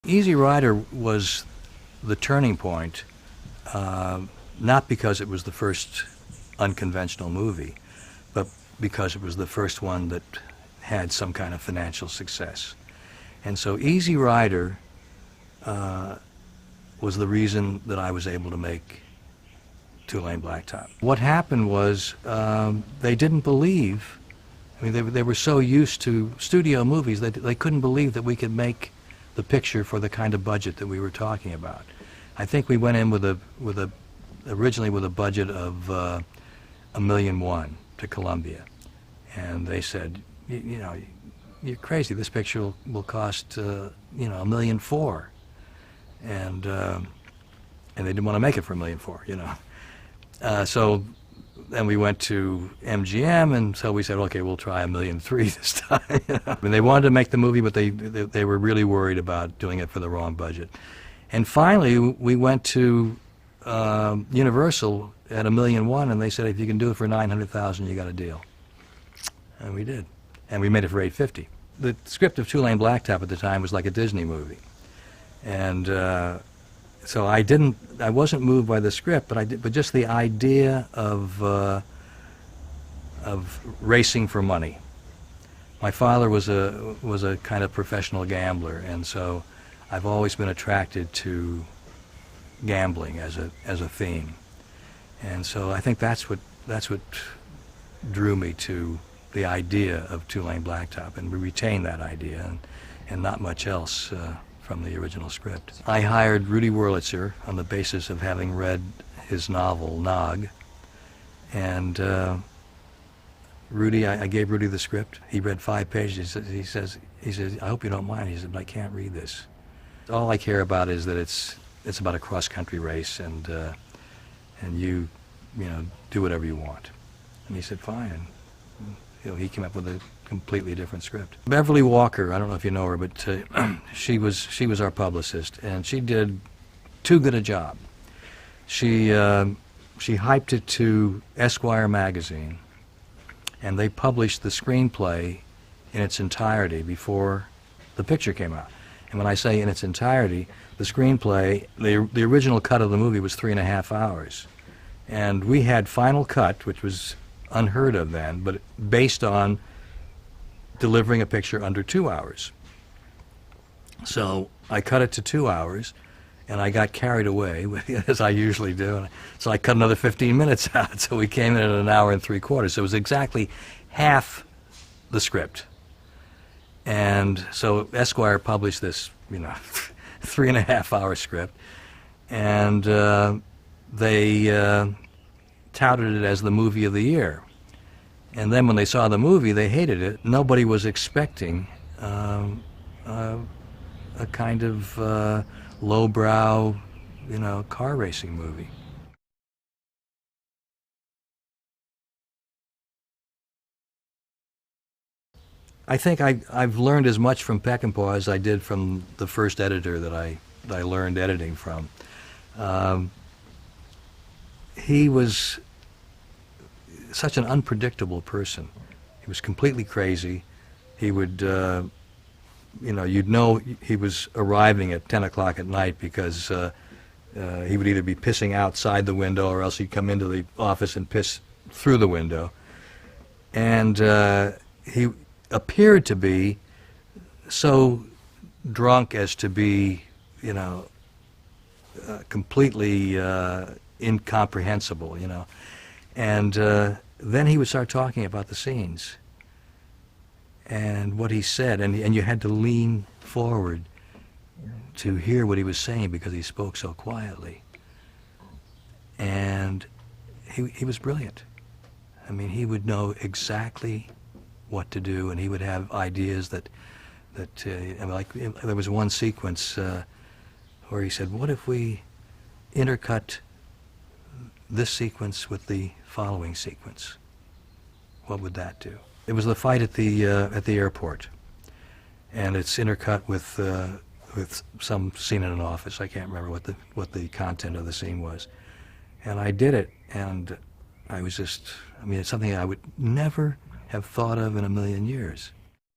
Easy Rider was the turning point, not because it was the first unconventional movie, but because it was the first one that had some kind of financial success. And so Easy Rider was the reason that I was able to make Two-Lane Blacktop. What happened was they didn't believe, I mean, they were so used to studio movies that they couldn't believe that we could make the picture for the kind of budget that we were talking about. I think we went in originally with a budget of $1.1 million to Columbia, and they said, you know, you're crazy. This picture will cost $1.4 million, and they didn't want to make it for $1.4 million, you know. So then we went to MGM, and so we said, okay, we'll try $1.3 million this time. You know? I mean, they wanted to make the movie, but they were really worried about doing it for the wrong budget. And finally, we went to Universal at $1.1 million, and they said, if you can do it for $900,000, you got a deal. And we did. And we made it for $850. The script of Two-Lane Blacktop at the time was like a Disney movie. And so I wasn't moved by the script, but just the idea of racing for money. My father was a kind of professional gambler, and so I've always been attracted to gambling as a theme. And so I think that's what drew me to the idea of Two-Lane Blacktop, and we retained that idea and not much else from the original script. I hired Rudy Wurlitzer on the basis of having read his novel, Nog, and I gave Rudy the script. He read 5 pages. He says, I hope you don't mind. He said, but I can't read this. All I care about is that it's about a cross-country race, and you do whatever you want. And he said, fine. And, he came up with a completely different script. Beverly Walker, I don't know if you know her, but she was our publicist, and she did too good a job. She hyped it to Esquire magazine, and they published the screenplay in its entirety before the picture came out. And when I say in its entirety, the screenplay, the original cut of the movie was 3.5 hours. And we had final cut, which was unheard of then, but based on delivering a picture under 2 hours. So I cut it to 2 hours, and I got carried away, as I usually do. So I cut another 15 minutes out, so we came in at 1 hour and 3/4. So it was exactly half the script. And so Esquire published this, 3.5 hour script, and they touted it as the movie of the year. And then when they saw the movie, they hated it. Nobody was expecting a kind of lowbrow, car racing movie. I think I've learned as much from Peckinpah as I did from the first editor that I learned editing from. He was such an unpredictable person. He was completely crazy. He would, you'd know he was arriving at 10 o'clock at night because he would either be pissing outside the window or else he'd come into the office and piss through the window. And he appeared to be so drunk as to be, completely incomprehensible, And then he would start talking about the scenes and what he said, and you had to lean forward to hear what he was saying because he spoke so quietly. And he was brilliant. I mean, he would know exactly what to do, and he would have ideas that like there was one sequence where he said, what if we intercut this sequence with the following sequence? What would that do? It was the fight at the airport, and it's intercut with some scene in an office. I can't remember what the content of the scene was, and I did it, and I was just, it's something I would never have thought of in a million years.